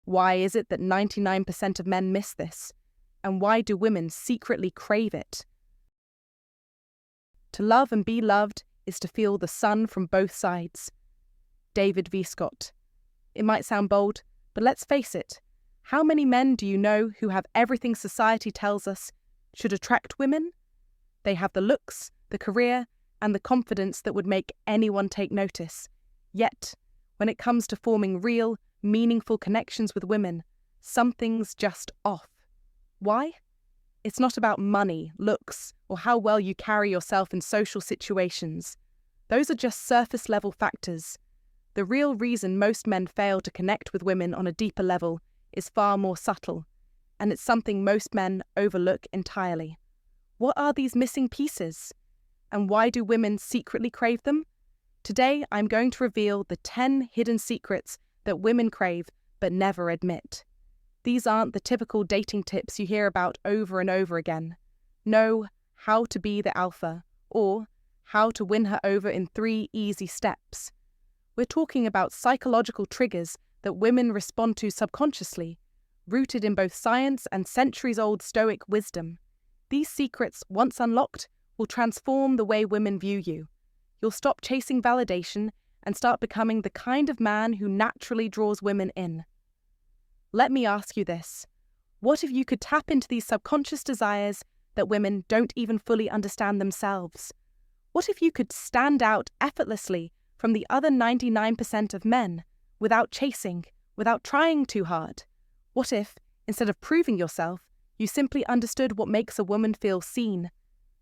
Why is it that 99% of men miss this? And why do women secretly crave it? To love and be loved is to feel the sun from both sides. David V. Scott. It might sound bold, but let's face it. How many men do you know who have everything society tells us should attract women? They have the looks, the career, and the confidence that would make anyone take notice. Yet, when it comes to forming real, meaningful connections with women, something's just off. Why? It's not about money, looks, or how well you carry yourself in social situations. Those are just surface-level factors. The real reason most men fail to connect with women on a deeper level is far more subtle, and it's something most men overlook entirely. What are these missing pieces? And why do women secretly crave them? Today, I'm going to reveal the 10 hidden secrets that women crave but never admit. These aren't the typical dating tips you hear about over and over again. No, how to be the alpha, or how to win her over in 3 easy steps. We're talking about psychological triggers that women respond to subconsciously, rooted in both science and centuries-old Stoic wisdom. These secrets, once unlocked, will transform the way women view you. You'll stop chasing validation and start becoming the kind of man who naturally draws women in. Let me ask you this. What if you could tap into these subconscious desires that women don't even fully understand themselves? What if you could stand out effortlessly from the other 99% of men, without chasing, without trying too hard? What if, instead of proving yourself, you simply understood what makes a woman feel seen,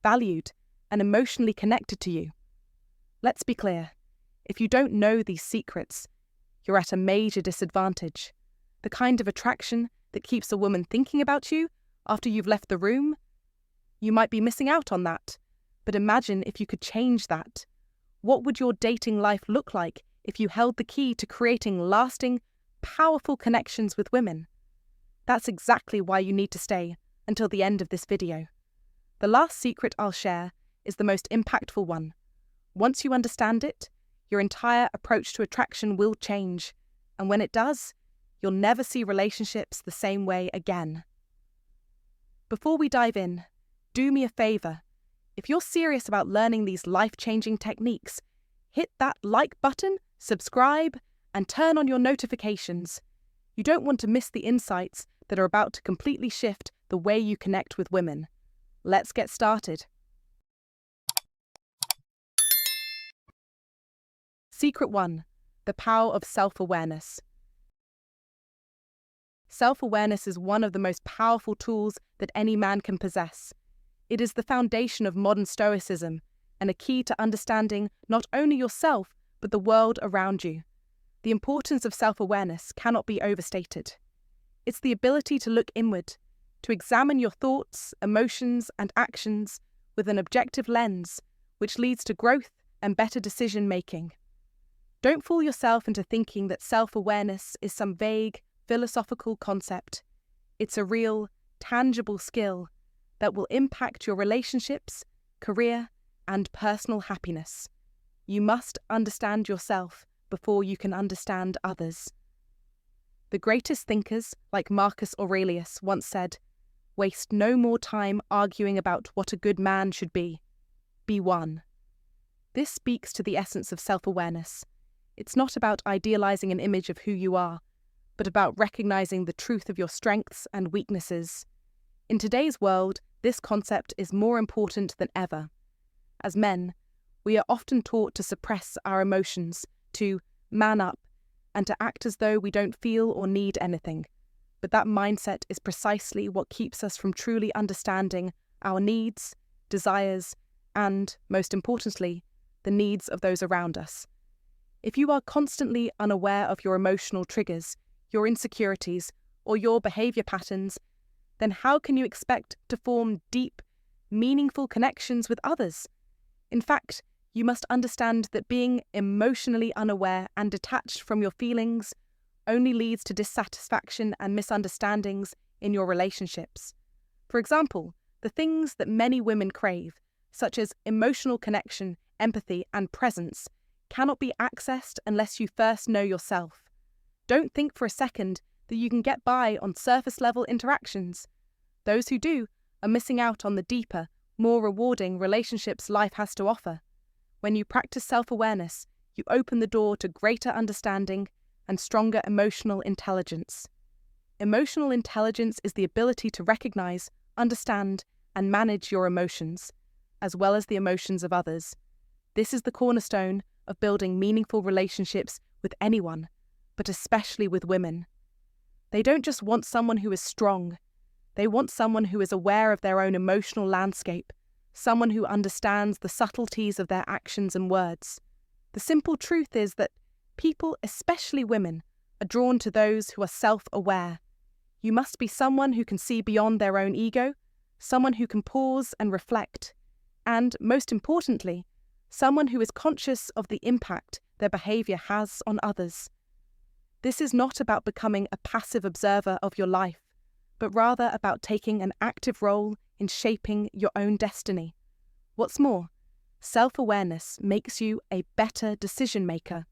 valued, and emotionally connected to you? Let's be clear. If you don't know these secrets, you're at a major disadvantage. The kind of attraction that keeps a woman thinking about you after you've left the room, you might be missing out on that. But imagine if you could change that. What would your dating life look like if you held the key to creating lasting, powerful connections with women? That's exactly why you need to stay until the end of this video. The last secret I'll share is the most impactful one. Once you understand it, your entire approach to attraction will change, and when it does, you'll never see relationships the same way again. Before we dive in, do me a favor. If you're serious about learning these life-changing techniques, hit that like button, subscribe, and turn on your notifications. You don't want to miss the insights that are about to completely shift the way you connect with women. Let's get started. Secret 1. The power of self-awareness. Self-awareness is one of the most powerful tools that any man can possess. It is the foundation of modern Stoicism and a key to understanding not only yourself, but the world around you. The importance of self-awareness cannot be overstated. It's the ability to look inward, to examine your thoughts, emotions, and actions with an objective lens, which leads to growth and better decision-making. Don't fool yourself into thinking that self-awareness is some vague, philosophical concept. It's a real, tangible skill that will impact your relationships, career, and personal happiness. You must understand yourself before you can understand others. The greatest thinkers, like Marcus Aurelius, once said, "Waste no more time arguing about what a good man should be. Be one." This speaks to the essence of self-awareness. It's not about idealizing an image of who you are, but about recognizing the truth of your strengths and weaknesses. In today's world, this concept is more important than ever. As men, we are often taught to suppress our emotions, to man up, and to act as though we don't feel or need anything. But that mindset is precisely what keeps us from truly understanding our needs, desires, and, most importantly, the needs of those around us. If you are constantly unaware of your emotional triggers, your insecurities, or your behavior patterns, then how can you expect to form deep, meaningful connections with others? In fact, you must understand that being emotionally unaware and detached from your feelings only leads to dissatisfaction and misunderstandings in your relationships. For example, the things that many women crave, such as emotional connection, empathy, and presence, cannot be accessed unless you first know yourself. Don't think for a second that you can get by on surface-level interactions. Those who do are missing out on the deeper, more rewarding relationships life has to offer. When you practice self-awareness, you open the door to greater understanding and stronger emotional intelligence. Emotional intelligence is the ability to recognize, understand, and manage your emotions, as well as the emotions of others. This is the cornerstone of building meaningful relationships with anyone, but especially with women. They don't just want someone who is strong. They want someone who is aware of their own emotional landscape, someone who understands the subtleties of their actions and words. The simple truth is that people, especially women, are drawn to those who are self-aware. You must be someone who can see beyond their own ego, someone who can pause and reflect, and, most importantly, someone who is conscious of the impact their behavior has on others. This is not about becoming a passive observer of your life, but rather about taking an active role in shaping your own destiny. What's more, self-awareness makes you a better decision-maker.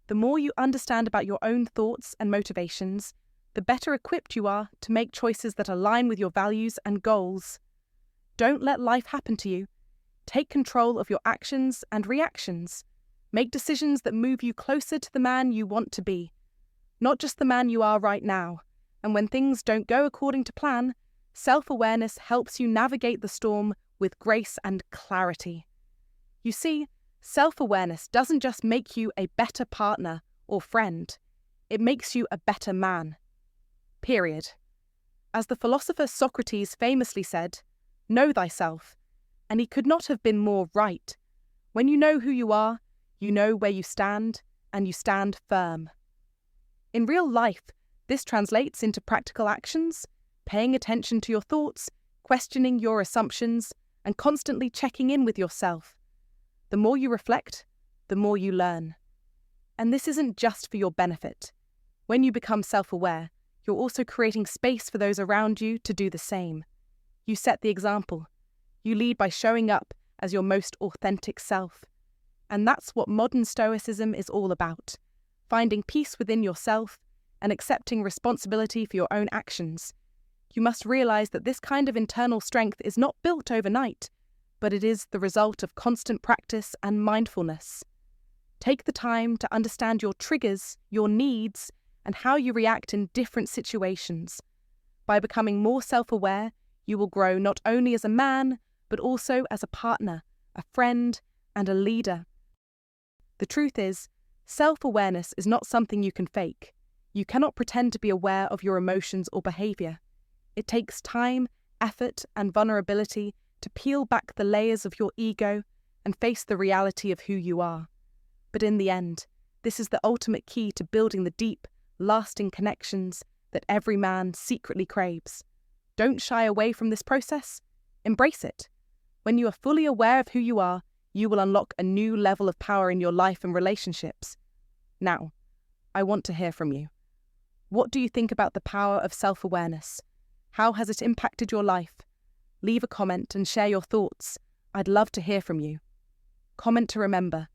The more you understand about your own thoughts and motivations, the better equipped you are to make choices that align with your values and goals. Don't let life happen to you. Take control of your actions and reactions. Make decisions that move you closer to the man you want to be, not just the man you are right now. And when things don't go according to plan, self-awareness helps you navigate the storm with grace and clarity. You see, self-awareness doesn't just make you a better partner or friend, it makes you a better man. Period. As the philosopher Socrates famously said, "Know thyself," and he could not have been more right. When you know who you are, you know where you stand, and you stand firm. In real life, this translates into practical actions, paying attention to your thoughts, questioning your assumptions, and constantly checking in with yourself. The more you reflect, the more you learn. And this isn't just for your benefit. When you become self-aware, you're also creating space for those around you to do the same. You set the example. You lead by showing up as your most authentic self. And that's what modern Stoicism is all about. Finding peace within yourself and accepting responsibility for your own actions. You must realize that this kind of internal strength is not built overnight, but it is the result of constant practice and mindfulness. Take the time to understand your triggers, your needs, and how you react in different situations. By becoming more self-aware, you will grow not only as a man, but also as a partner, a friend, and a leader. The truth is, self-awareness is not something you can fake. You cannot pretend to be aware of your emotions or behavior. It takes time, effort, and vulnerability to peel back the layers of your ego and face the reality of who you are. But in the end, this is the ultimate key to building the deep, lasting connections that every man secretly craves. Don't shy away from this process. Embrace it. When you are fully aware of who you are, you will unlock a new level of power in your life and relationships. Now, I want to hear from you. What do you think about the power of self-awareness? How has it impacted your life? Leave a comment and share your thoughts. I'd love to hear from you. Comment to remember.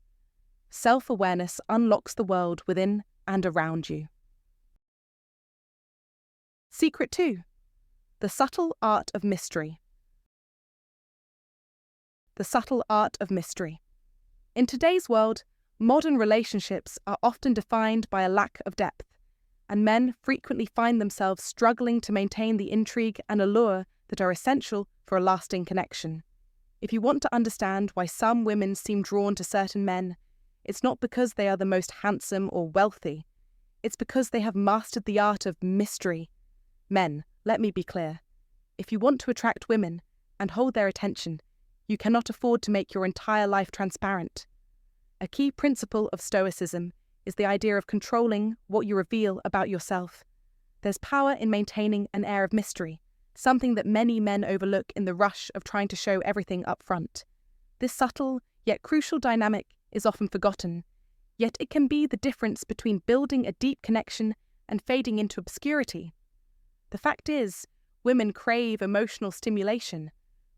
Self-awareness unlocks the world within and around you. Secret 2. The subtle art of mystery. The subtle art of mystery. In today's world, modern relationships are often defined by a lack of depth, and men frequently find themselves struggling to maintain the intrigue and allure that are essential for a lasting connection. If you want to understand why some women seem drawn to certain men, it's not because they are the most handsome or wealthy. It's because they have mastered the art of mystery. Men, let me be clear. If you want to attract women and hold their attention, you cannot afford to make your entire life transparent. A key principle of Stoicism is the idea of controlling what you reveal about yourself. There's power in maintaining an air of mystery, something that many men overlook in the rush of trying to show everything up front. This subtle, yet crucial dynamic is often forgotten, yet it can be the difference between building a deep connection and fading into obscurity. The fact is, women crave emotional stimulation,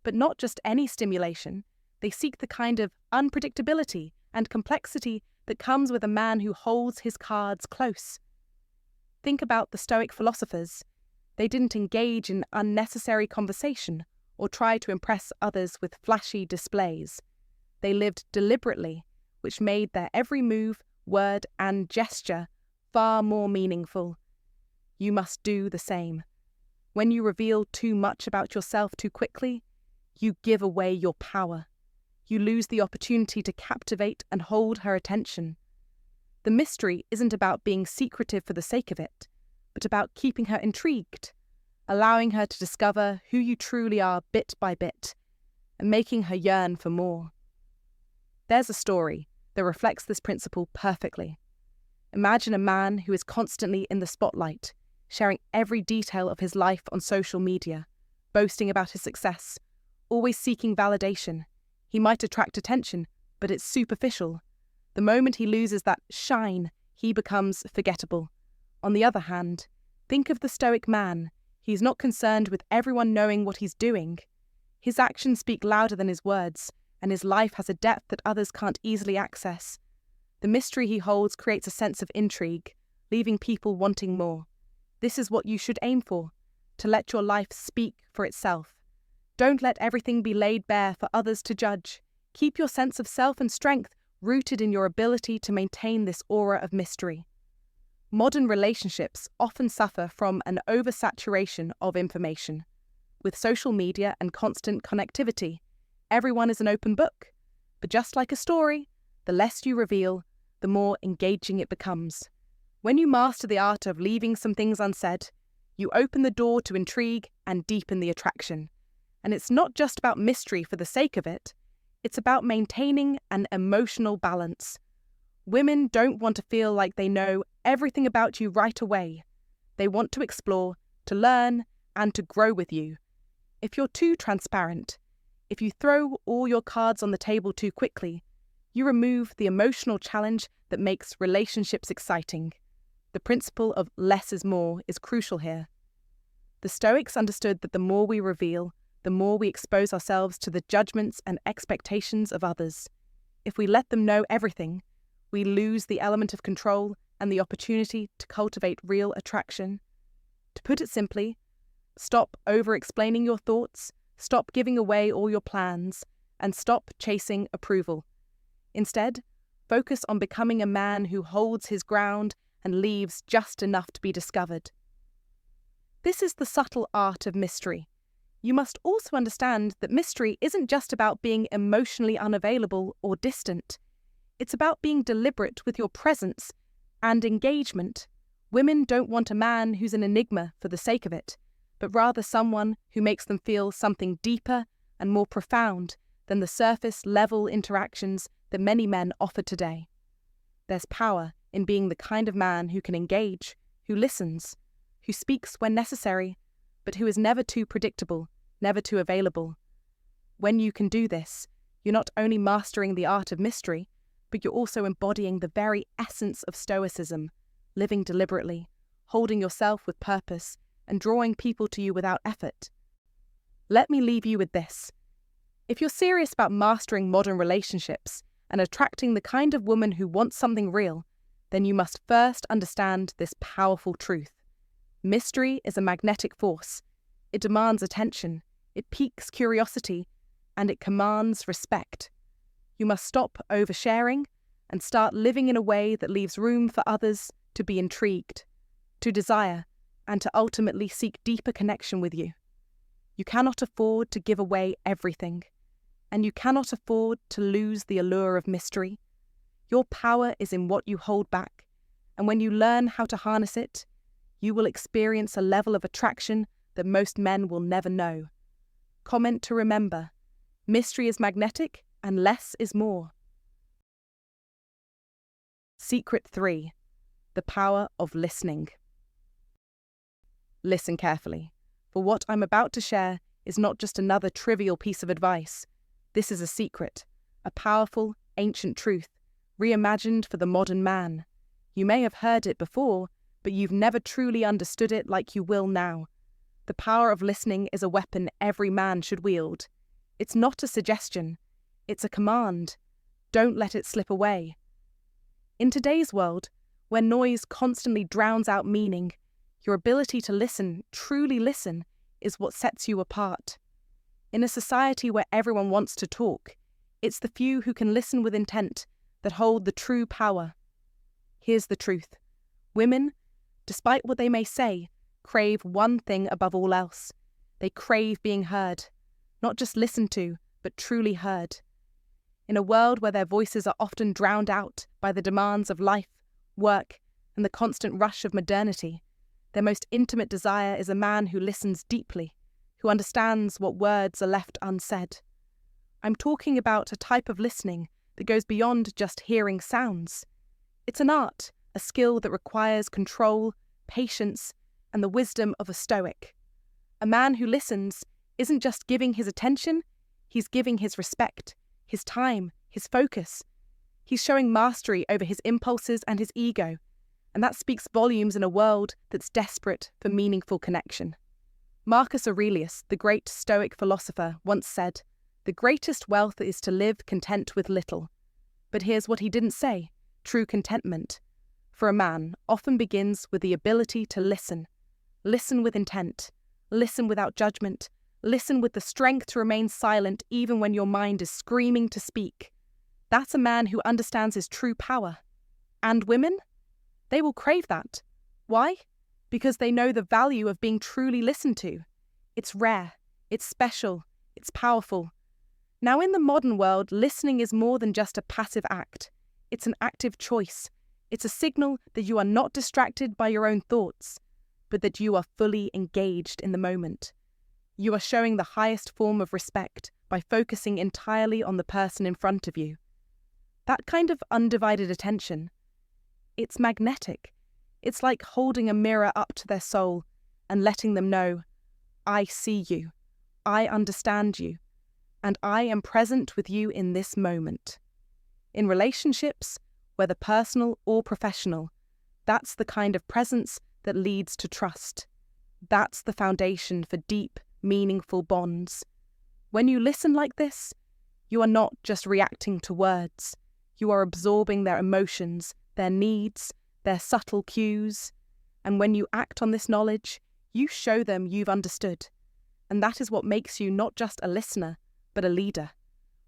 but not just any stimulation. They seek the kind of unpredictability and complexity that comes with a man who holds his cards close. Think about the Stoic philosophers. They didn't engage in unnecessary conversation or try to impress others with flashy displays. They lived deliberately, which made their every move, word, and gesture far more meaningful. You must do the same. When you reveal too much about yourself too quickly, you give away your power. You lose the opportunity to captivate and hold her attention. The mystery isn't about being secretive for the sake of it, but about keeping her intrigued, allowing her to discover who you truly are bit by bit, and making her yearn for more. There's a story that reflects this principle perfectly. Imagine a man who is constantly in the spotlight, sharing every detail of his life on social media, boasting about his success, always seeking validation. He might attract attention, but it's superficial. The moment he loses that shine, he becomes forgettable. On the other hand, think of the Stoic man. He's not concerned with everyone knowing what he's doing. His actions speak louder than his words, and his life has a depth that others can't easily access. The mystery he holds creates a sense of intrigue, leaving people wanting more. This is what you should aim for, to let your life speak for itself. Don't let everything be laid bare for others to judge. Keep your sense of self and strength rooted in your ability to maintain this aura of mystery. Modern relationships often suffer from an oversaturation of information. With social media and constant connectivity, everyone is an open book. But just like a story, the less you reveal, the more engaging it becomes. When you master the art of leaving some things unsaid, you open the door to intrigue and deepen the attraction. And it's not just about mystery for the sake of it, it's about maintaining an emotional balance. Women don't want to feel like they know everything about you right away. They want to explore, to learn, and to grow with you. If you're too transparent, if you throw all your cards on the table too quickly, you remove the emotional challenge that makes relationships exciting. The principle of less is more is crucial here. The Stoics understood that the more we reveal, the more we expose ourselves to the judgments and expectations of others. If we let them know everything, we lose the element of control and the opportunity to cultivate real attraction. To put it simply, stop over-explaining your thoughts, stop giving away all your plans, and stop chasing approval. Instead, focus on becoming a man who holds his ground and leaves just enough to be discovered. This is the subtle art of mystery. You must also understand that mystery isn't just about being emotionally unavailable or distant. It's about being deliberate with your presence and engagement. Women don't want a man who's an enigma for the sake of it, but rather someone who makes them feel something deeper and more profound than the surface-level interactions that many men offer today. There's power in being the kind of man who can engage, who listens, who speaks when necessary, but who is never too predictable, never too available. When you can do this, you're not only mastering the art of mystery, but you're also embodying the very essence of Stoicism, living deliberately, holding yourself with purpose, and drawing people to you without effort. Let me leave you with this. If you're serious about mastering modern relationships and attracting the kind of woman who wants something real, then you must first understand this powerful truth. Mystery is a magnetic force. It demands attention, it piques curiosity, and it commands respect. You must stop oversharing and start living in a way that leaves room for others to be intrigued, to desire, and to ultimately seek deeper connection with you. You cannot afford to give away everything, and you cannot afford to lose the allure of mystery. Your power is in what you hold back, and when you learn how to harness it, you will experience a level of attraction that most men will never know. Comment to remember: mystery is magnetic and less is more. Secret 3. The power of listening. Listen carefully, for what I'm about to share is not just another trivial piece of advice. This is a secret, a powerful, ancient truth, reimagined for the modern man. You may have heard it before, but you've never truly understood it like you will now. The power of listening is a weapon every man should wield. It's not a suggestion, it's a command. Don't let it slip away. In today's world, Where noise constantly drowns out meaning, your ability to listen, truly listen, is what sets you apart. In a society where everyone wants to talk, it's the few who can listen with intent that hold the true power. Here's the truth. Women, despite what they may say, crave one thing above all else. They crave being heard, not just listened to, but truly heard. In a world where their voices are often drowned out by the demands of life, work, and the constant rush of modernity, their most intimate desire is a man who listens deeply, who understands what words are left unsaid. I'm talking about a type of listening that goes beyond just hearing sounds. It's an art, a skill that requires control, patience, and the wisdom of a Stoic. A man who listens isn't just giving his attention, he's giving his respect, his time, his focus. He's showing mastery over his impulses and his ego, and that speaks volumes in a world that's desperate for meaningful connection. Marcus Aurelius, the great Stoic philosopher, once said, "The greatest wealth is to live content with little." But here's what he didn't say. True contentment, for a man, often begins with the ability to listen. Listen with intent. Listen without judgment. Listen with the strength to remain silent even when your mind is screaming to speak. That's a man who understands his true power. And women? They will crave that. Why? Because they know the value of being truly listened to. It's rare, it's special, it's powerful. Now, in the modern world, listening is more than just a passive act. It's an active choice. It's a signal that you are not distracted by your own thoughts, but that you are fully engaged in the moment. You are showing the highest form of respect by focusing entirely on the person in front of you. That kind of undivided attention, it's magnetic. It's like holding a mirror up to their soul and letting them know, I see you, I understand you, and I am present with you in this moment. In relationships, whether personal or professional, that's the kind of presence that leads to trust. That's the foundation for deep, meaningful bonds. When you listen like this, you are not just reacting to words. You are absorbing their emotions, their needs, their subtle cues. And when you act on this knowledge, you show them you've understood. And that is what makes you not just a listener, but a leader.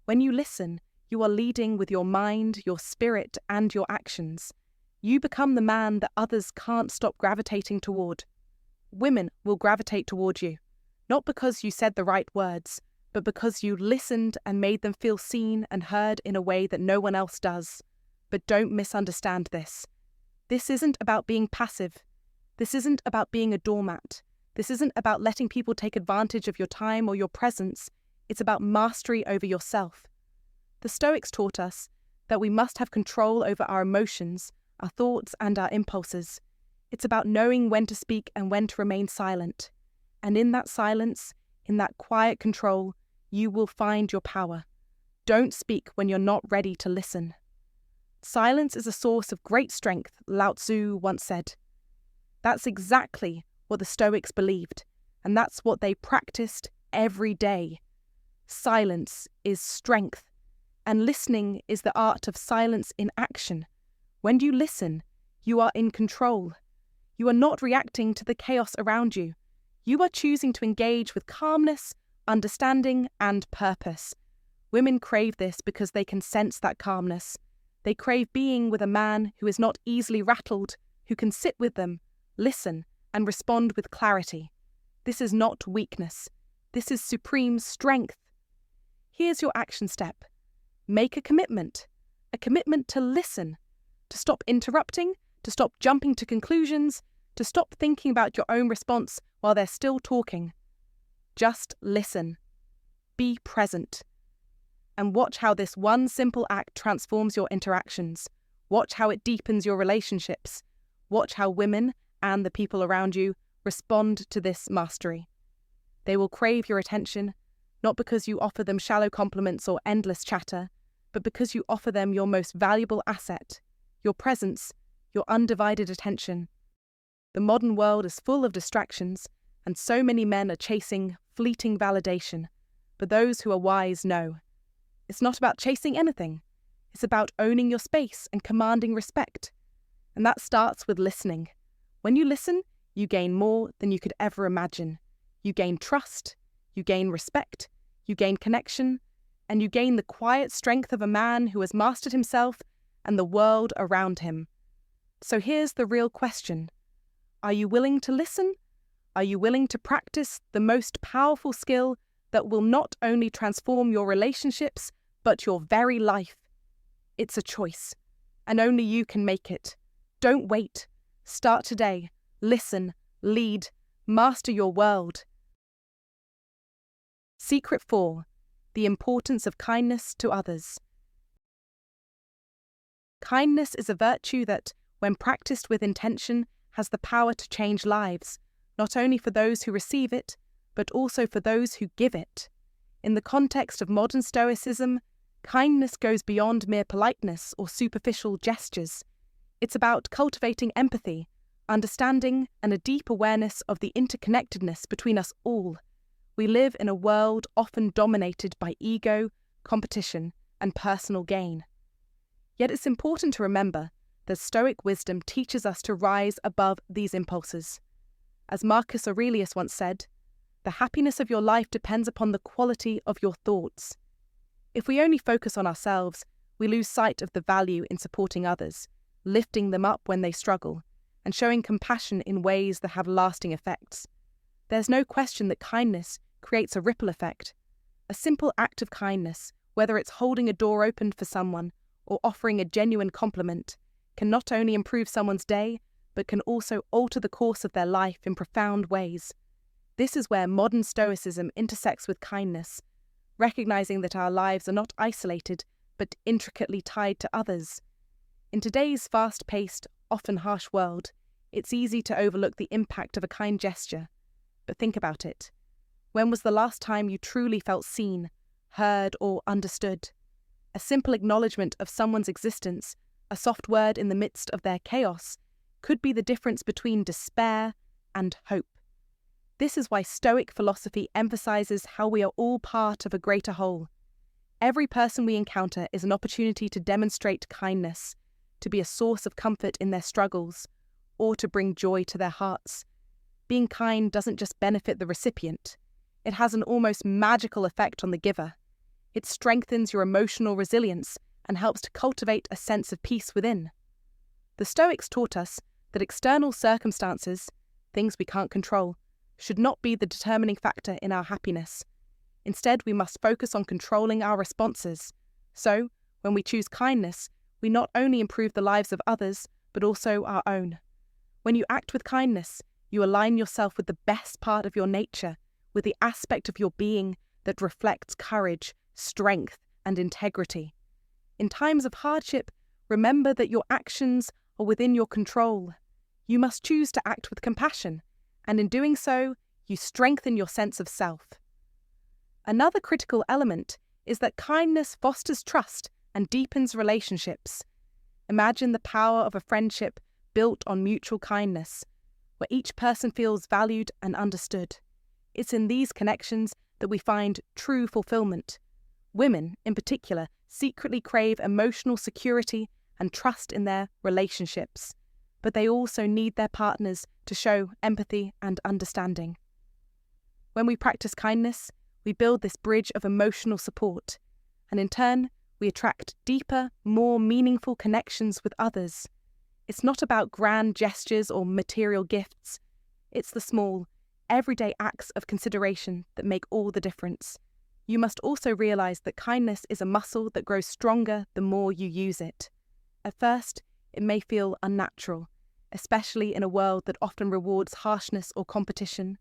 When you listen, you are leading with your mind, your spirit, and your actions. You become the man that others can't stop gravitating toward. Women will gravitate toward you, not because you said the right words, but because you listened and made them feel seen and heard in a way that no one else does. But don't misunderstand this. This isn't about being passive. This isn't about being a doormat. This isn't about letting people take advantage of your time or your presence. It's about mastery over yourself. The Stoics taught us that we must have control over our emotions, our thoughts, and our impulses. It's about knowing when to speak and when to remain silent. And in that silence, in that quiet control, you will find your power. Don't speak when you're not ready to listen. Silence is a source of great strength, Lao Tzu once said. That's exactly what the Stoics believed, and that's what they practiced every day. Silence is strength, and listening is the art of silence in action. When you listen, you are in control. You are not reacting to the chaos around you. You are choosing to engage with calmness, understanding, and purpose. Women crave this because they can sense that calmness. They crave being with a man who is not easily rattled, who can sit with them, listen, and respond with clarity. This is not weakness. This is supreme strength. Here's your action step. Make a commitment to listen, to stop interrupting, to stop jumping to conclusions, to stop thinking about your own response while they're still talking. Just listen. Be present. And watch how this one simple act transforms your interactions. Watch how it deepens your relationships. Watch how women and the people around you respond to this mastery. They will crave your attention, not because you offer them shallow compliments or endless chatter, but because you offer them your most valuable asset, your presence, your undivided attention. The modern world is full of distractions, and so many men are chasing fleeting validation. But those who are wise know. It's not about chasing anything. It's about owning your space and commanding respect. And that starts with listening. When you listen, you gain more than you could ever imagine. You gain trust, you gain respect, you gain connection, and you gain the quiet strength of a man who has mastered himself and the world around him. So here's the real question. Are you willing to listen? Are you willing to practice the most powerful skill that will not only transform your relationships, but your very life? It's a choice, and only you can make it. Don't wait. Start today. Listen, lead, master your world. Secret 4. The importance of kindness to others. Kindness is a virtue that, when practiced with intention, has the power to change lives, not only for those who receive it, but also for those who give it. In the context of modern Stoicism, kindness goes beyond mere politeness or superficial gestures. It's about cultivating empathy, understanding, and a deep awareness of the interconnectedness between us all. We live in a world often dominated by ego, competition, and personal gain. Yet it's important to remember that Stoic wisdom teaches us to rise above these impulses. As Marcus Aurelius once said, "The happiness of your life depends upon the quality of your thoughts." If we only focus on ourselves, we lose sight of the value in supporting others, lifting them up when they struggle, and showing compassion in ways that have lasting effects. There's no question that kindness creates a ripple effect. A simple act of kindness, whether it's holding a door open for someone or offering a genuine compliment, can not only improve someone's day, but can also alter the course of their life in profound ways. This is where modern Stoicism intersects with kindness, recognizing that our lives are not isolated, but intricately tied to others. In today's fast-paced, often harsh world, it's easy to overlook the impact of a kind gesture. But think about it. When was the last time you truly felt seen, heard, or understood? A simple acknowledgement of someone's existence, a soft word in the midst of their chaos, could be the difference between despair and hope. This is why Stoic philosophy emphasizes how we are all part of a greater whole. Every person we encounter is an opportunity to demonstrate kindness, to be a source of comfort in their struggles, or to bring joy to their hearts. Being kind doesn't just benefit the recipient. It has an almost magical effect on the giver. It strengthens your emotional resilience and helps to cultivate a sense of peace within. The Stoics taught us that external circumstances, things we can't control, should not be the determining factor in our happiness. Instead, we must focus on controlling our responses. So, when we choose kindness, we not only improve the lives of others, but also our own. When you act with kindness, you align yourself with the best part of your nature, with the aspect of your being that reflects courage, strength, and integrity. In times of hardship, remember that your actions are within your control. You must choose to act with compassion, and in doing so, you strengthen your sense of self. Another critical element is that kindness fosters trust and deepens relationships. Imagine the power of a friendship built on mutual kindness, where each person feels valued and understood. It's in these connections that we find true fulfillment. Women, in particular, secretly crave emotional security and trust in their relationships, but they also need their partners to show empathy and understanding. When we practice kindness, we build this bridge of emotional support, and in turn, we attract deeper, more meaningful connections with others. It's not about grand gestures or material gifts. It's the small, everyday acts of consideration that make all the difference. You must also realize that kindness is a muscle that grows stronger the more you use it. At first, it may feel unnatural, especially in a world that often rewards harshness or competition.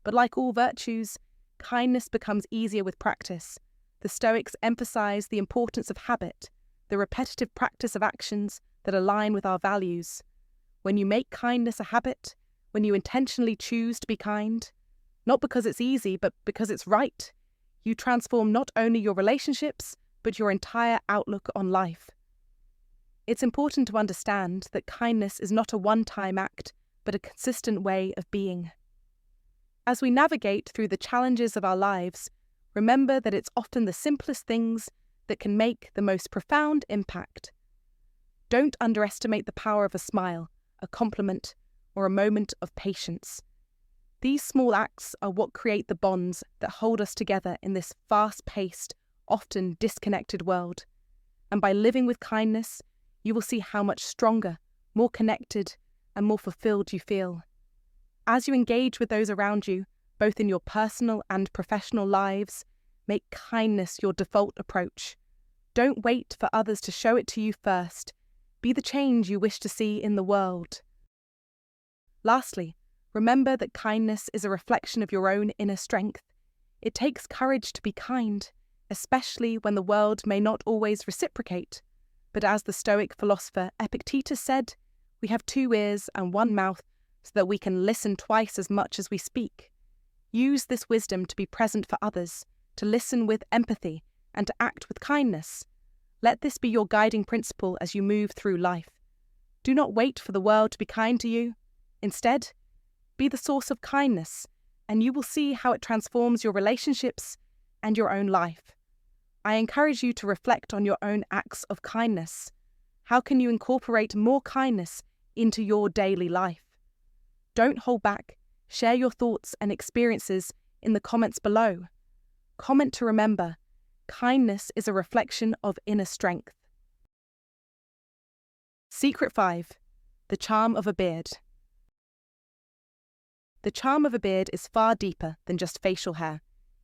But like all virtues, kindness becomes easier with practice. The Stoics emphasize the importance of habit, the repetitive practice of actions that align with our values. When you make kindness a habit, when you intentionally choose to be kind, not because it's easy, but because it's right, you transform not only your relationships, but your entire outlook on life. It's important to understand that kindness is not a one-time act, but a consistent way of being. As we navigate through the challenges of our lives, remember that it's often the simplest things that can make the most profound impact. Don't underestimate the power of a smile, a compliment, or a moment of patience. These small acts are what create the bonds that hold us together in this fast-paced, often disconnected world. And by living with kindness, you will see how much stronger, more connected, and more fulfilled you feel. As you engage with those around you, both in your personal and professional lives, make kindness your default approach. Don't wait for others to show it to you first. Be the change you wish to see in the world. Lastly, remember that kindness is a reflection of your own inner strength. It takes courage to be kind, especially when the world may not always reciprocate. But as the Stoic philosopher Epictetus said, we have 2 ears and 1 mouth so that we can listen twice as much as we speak. Use this wisdom to be present for others, to listen with empathy, and to act with kindness. Let this be your guiding principle as you move through life. Do not wait for the world to be kind to you. Instead, be the source of kindness, and you will see how it transforms your relationships and your own life. I encourage you to reflect on your own acts of kindness. How can you incorporate more kindness into your daily life? Don't hold back. Share your thoughts and experiences in the comments below. Comment to remember, kindness is a reflection of inner strength. Secret 5. The charm of a beard. The charm of a beard is far deeper than just facial hair.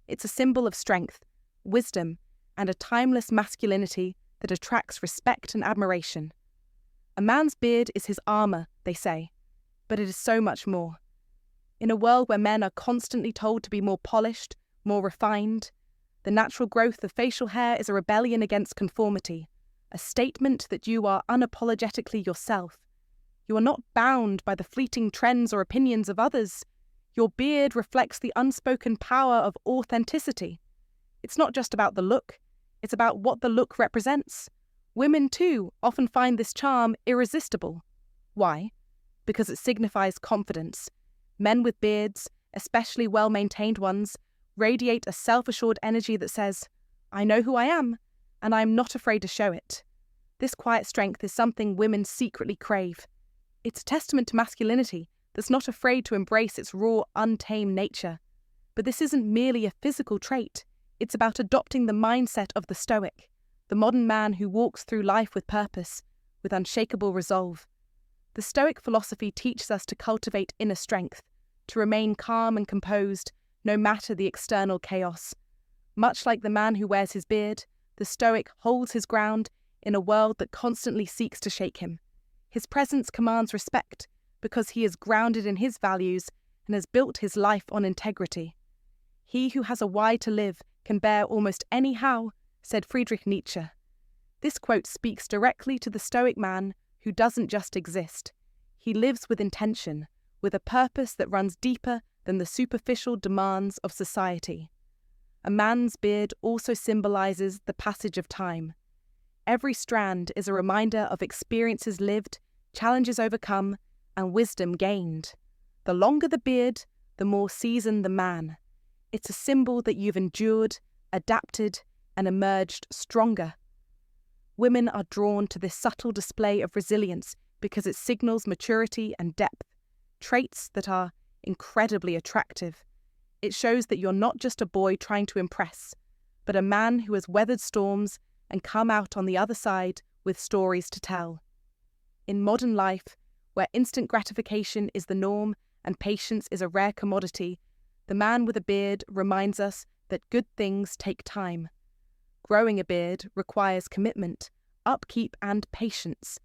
It's a symbol of strength, wisdom, and a timeless masculinity that attracts respect and admiration. A man's beard is his armor, they say, but it is so much more. In a world where men are constantly told to be more polished, more refined, the natural growth of facial hair is a rebellion against conformity, a statement that you are unapologetically yourself. You are not bound by the fleeting trends or opinions of others. Your beard reflects the unspoken power of authenticity. It's not just about the look, it's about what the look represents. Women, too, often find this charm irresistible. Why? Because it signifies confidence. Men with beards, especially well-maintained ones, radiate a self-assured energy that says, I know who I am, and I am not afraid to show it. This quiet strength is something women secretly crave. It's a testament to masculinity that's not afraid to embrace its raw, untamed nature. But this isn't merely a physical trait. It's about adopting the mindset of the Stoic, the modern man who walks through life with purpose, with unshakable resolve. The Stoic philosophy teaches us to cultivate inner strength, to remain calm and composed, no matter the external chaos. Much like the man who wears his beard, the Stoic holds his ground in a world that constantly seeks to shake him. His presence commands respect because he is grounded in his values and has built his life on integrity. He who has a why to live can bear almost any how, said Friedrich Nietzsche. This quote speaks directly to the Stoic man who doesn't just exist. He lives with intention, with a purpose that runs deeper than the superficial demands of society. A man's beard also symbolizes the passage of time. Every strand is a reminder of experiences lived, challenges overcome, and wisdom gained. The longer the beard, the more seasoned the man. It's a symbol that you've endured, adapted, and emerged stronger. Women are drawn to this subtle display of resilience because it signals maturity and depth, traits that are incredibly attractive. It shows that you're not just a boy trying to impress, but a man who has weathered storms and come out on the other side with stories to tell. In modern life, where instant gratification is the norm and patience is a rare commodity, the man with a beard reminds us that good things take time. Growing a beard requires commitment, upkeep, and patience.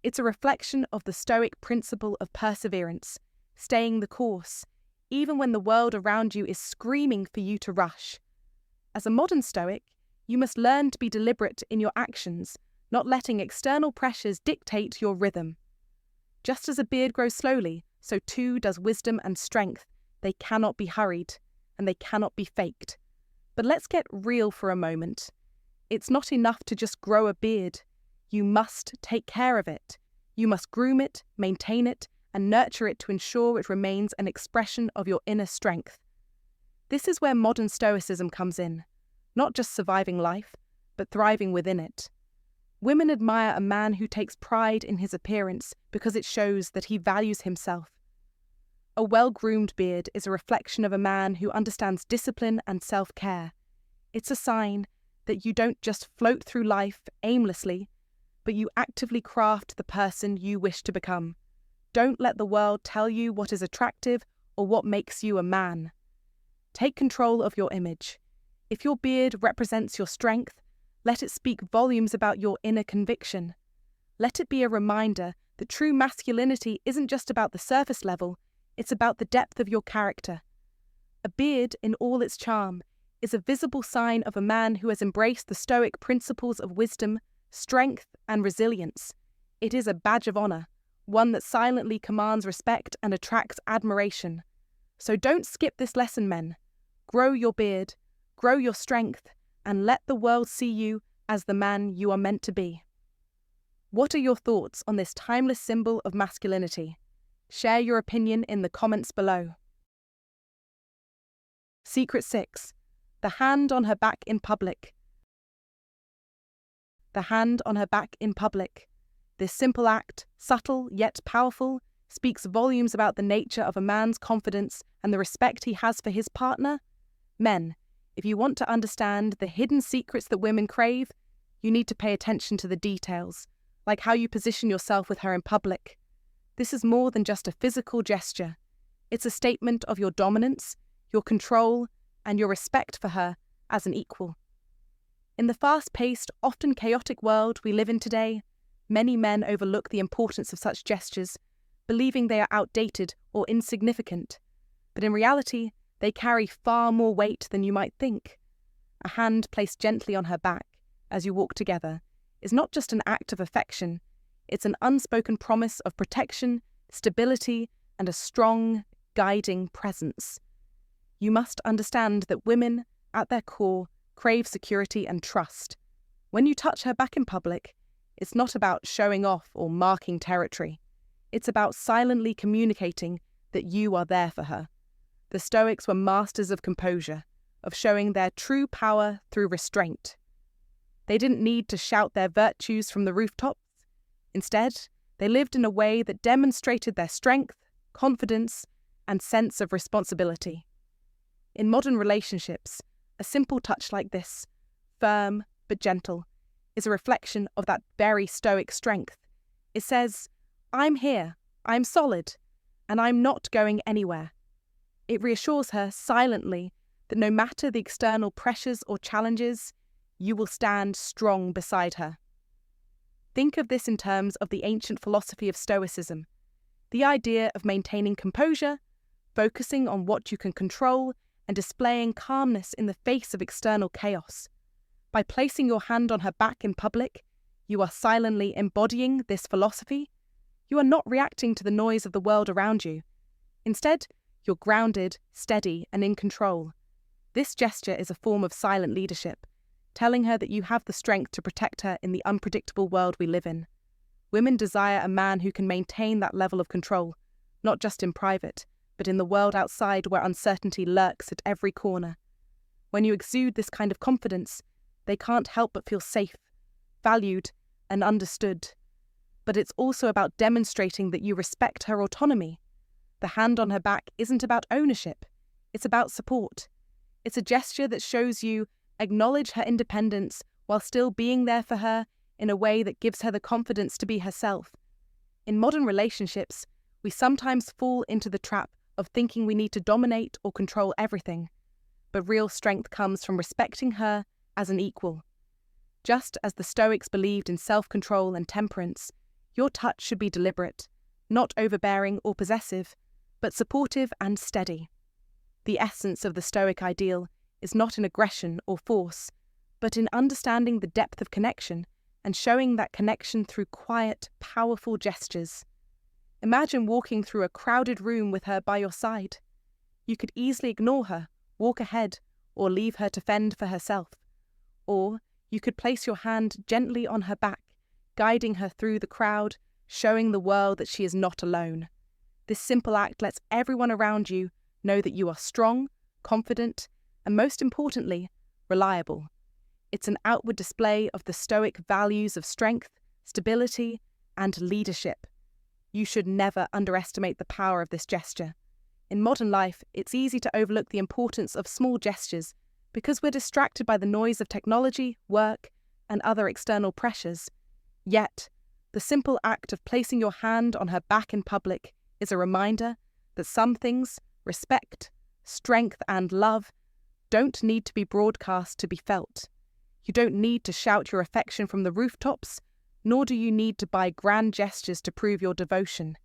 It's a reflection of the Stoic principle of perseverance, staying the course, even when the world around you is screaming for you to rush. As a modern Stoic, you must learn to be deliberate in your actions, not letting external pressures dictate your rhythm. Just as a beard grows slowly, so too does wisdom and strength. They cannot be hurried, and they cannot be faked. But let's get real for a moment. It's not enough to just grow a beard. You must take care of it. You must groom it, maintain it, and nurture it to ensure it remains an expression of your inner strength. This is where modern Stoicism comes in, not just surviving life, but thriving within it. Women admire a man who takes pride in his appearance because it shows that he values himself. A well-groomed beard is a reflection of a man who understands discipline and self-care. It's a sign that you don't just float through life aimlessly, but you actively craft the person you wish to become. Don't let the world tell you what is attractive or what makes you a man. Take control of your image. If your beard represents your strength, let it speak volumes about your inner conviction. Let it be a reminder that true masculinity isn't just about the surface level, it's about the depth of your character. A beard, in all its charm, is a visible sign of a man who has embraced the Stoic principles of wisdom, strength, and resilience. It is a badge of honor, one that silently commands respect and attracts admiration. So don't skip this lesson, men. Grow your beard, grow your strength, and let the world see you as the man you are meant to be. What are your thoughts on this timeless symbol of masculinity? Share your opinion in the comments below. Secret 6. The hand on her back in public. The hand on her back in public. This simple act, subtle yet powerful, speaks volumes about the nature of a man's confidence and the respect he has for his partner. Men, if you want to understand the hidden secrets that women crave, you need to pay attention to the details, like how you position yourself with her in public. This is more than just a physical gesture. It's a statement of your dominance, your control, and your respect for her as an equal. In the fast-paced, often chaotic world we live in today, many men overlook the importance of such gestures, believing they are outdated or insignificant. But in reality, they carry far more weight than you might think. A hand placed gently on her back as you walk together is not just an act of affection, it's an unspoken promise of protection, stability, and a strong, guiding presence. You must understand that women, at their core, crave security and trust. When you touch her back in public, it's not about showing off or marking territory. It's about silently communicating that you are there for her. The Stoics were masters of composure, of showing their true power through restraint. They didn't need to shout their virtues from the rooftops. Instead, they lived in a way that demonstrated their strength, confidence, and sense of responsibility. In modern relationships, a simple touch like this, firm but gentle, is a reflection of that very Stoic strength. It says, "I'm here, I'm solid, and I'm not going anywhere." It reassures her silently that no matter the external pressures or challenges, you will stand strong beside her. Think of this in terms of the ancient philosophy of Stoicism, the idea of maintaining composure, focusing on what you can control, and displaying calmness in the face of external chaos. By placing your hand on her back in public, you are silently embodying this philosophy. You are not reacting to the noise of the world around you. Instead, you're grounded, steady, and in control. This gesture is a form of silent leadership, telling her that you have the strength to protect her in the unpredictable world we live in. Women desire a man who can maintain that level of control, not just in private, but in the world outside where uncertainty lurks at every corner. When you exude this kind of confidence, they can't help but feel safe, valued, and understood. But it's also about demonstrating that you respect her autonomy. The hand on her back isn't about ownership, it's about support. It's a gesture that shows you acknowledge her independence while still being there for her in a way that gives her the confidence to be herself. In modern relationships, we sometimes fall into the trap of thinking we need to dominate or control everything, but real strength comes from respecting her as an equal. Just as the Stoics believed in self-control and temperance, your touch should be deliberate, not overbearing or possessive, but supportive and steady. The essence of the Stoic ideal is not in aggression or force, but in understanding the depth of connection and showing that connection through quiet, powerful gestures. Imagine walking through a crowded room with her by your side. You could easily ignore her, walk ahead, or leave her to fend for herself. Or you could place your hand gently on her back, guiding her through the crowd, showing the world that she is not alone. This simple act lets everyone around you know that you are strong, confident, and most importantly, reliable. It's an outward display of the Stoic values of strength, stability, and leadership. You should never underestimate the power of this gesture. In modern life, it's easy to overlook the importance of small gestures because we're distracted by the noise of technology, work, and other external pressures. Yet, the simple act of placing your hand on her back in public is a reminder that some things, respect, strength, and love, don't need to be broadcast to be felt. You don't need to shout your affection from the rooftops, nor do you need to buy grand gestures to prove your devotion.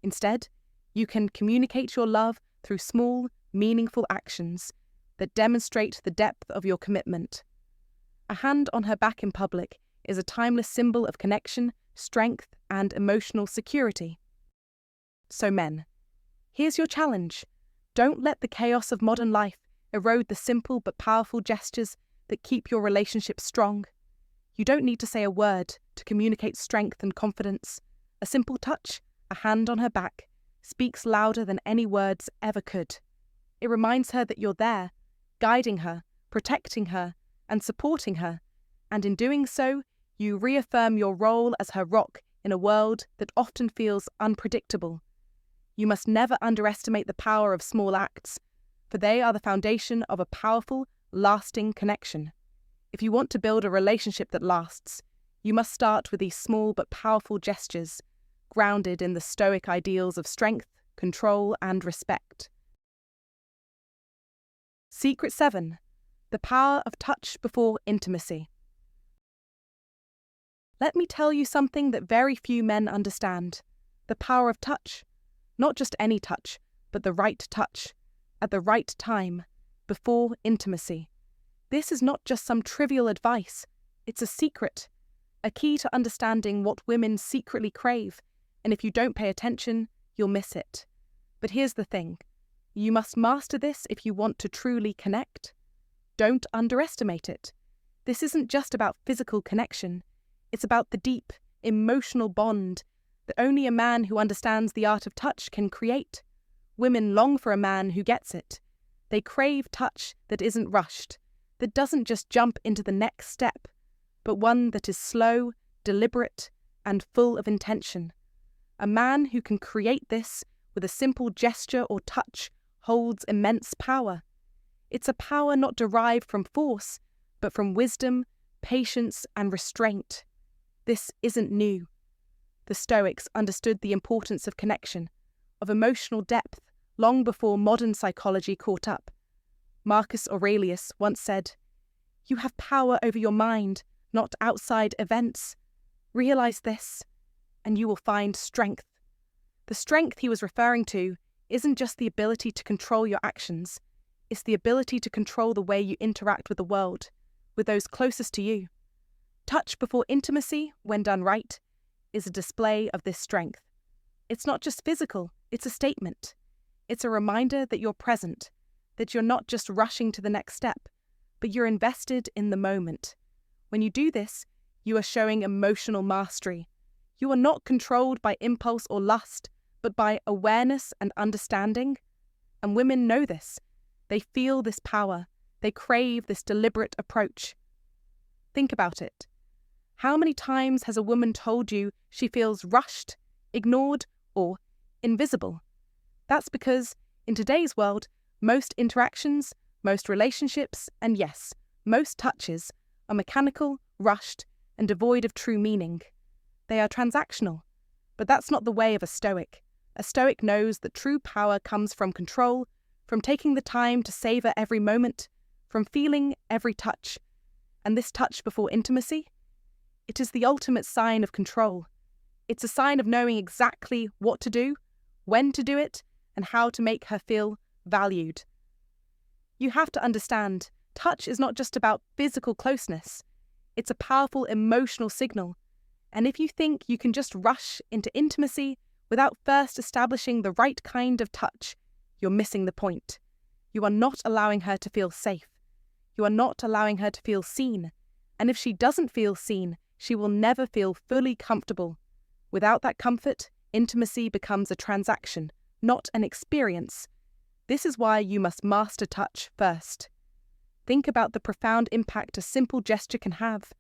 Instead, you can communicate your love through small, meaningful actions that demonstrate the depth of your commitment. A hand on her back in public is a timeless symbol of connection, strength, and emotional security. So men, here's your challenge. Don't let the chaos of modern life erode the simple but powerful gestures that keep your relationship strong. You don't need to say a word to communicate strength and confidence. A simple touch, a hand on her back, speaks louder than any words ever could. It reminds her that you're there, guiding her, protecting her, and supporting her, and in doing so, you reaffirm your role as her rock in a world that often feels unpredictable. You must never underestimate the power of small acts, for they are the foundation of a powerful, lasting connection. If you want to build a relationship that lasts, you must start with these small but powerful gestures, grounded in the Stoic ideals of strength, control, and respect. Secret 7. The power of touch before intimacy. Let me tell you something that very few men understand. The power of touch. Not just any touch, but the right touch, at the right time, before intimacy. This is not just some trivial advice, it's a secret, a key to understanding what women secretly crave, and if you don't pay attention, you'll miss it. But here's the thing, you must master this if you want to truly connect. Don't underestimate it. This isn't just about physical connection, it's about the deep, emotional bond that only a man who understands the art of touch can create. Women long for a man who gets it. They crave touch that isn't rushed, that doesn't just jump into the next step, but one that is slow, deliberate, and full of intention. A man who can create this with a simple gesture or touch holds immense power. It's a power not derived from force, but from wisdom, patience, and restraint. This isn't new. The Stoics understood the importance of connection, of emotional depth, long before modern psychology caught up. Marcus Aurelius once said, "You have power over your mind, not outside events. Realize this, and you will find strength." The strength he was referring to isn't just the ability to control your actions, it's the ability to control the way you interact with the world, with those closest to you. Touch before intimacy, when done right, is a display of this strength. It's not just physical, it's a statement. It's a reminder that you're present, that you're not just rushing to the next step, but you're invested in the moment. When you do this, you are showing emotional mastery. You are not controlled by impulse or lust, but by awareness and understanding. And women know this. They feel this power. They crave this deliberate approach. Think about it. How many times has a woman told you she feels rushed, ignored, or invisible? That's because, in today's world, most interactions, most relationships, and yes, most touches are mechanical, rushed, and devoid of true meaning. They are transactional. But that's not the way of a Stoic. A Stoic knows that true power comes from control, from taking the time to savor every moment, from feeling every touch. And this touch before intimacy? It is the ultimate sign of control. It's a sign of knowing exactly what to do, when to do it, and how to make her feel valued. You have to understand, touch is not just about physical closeness. It's a powerful emotional signal. And if you think you can just rush into intimacy without first establishing the right kind of touch, you're missing the point. You are not allowing her to feel safe. You are not allowing her to feel seen. And if she doesn't feel seen, she will never feel fully comfortable. Without that comfort, intimacy becomes a transaction, not an experience. This is why you must master touch first. Think about the profound impact a simple gesture can have.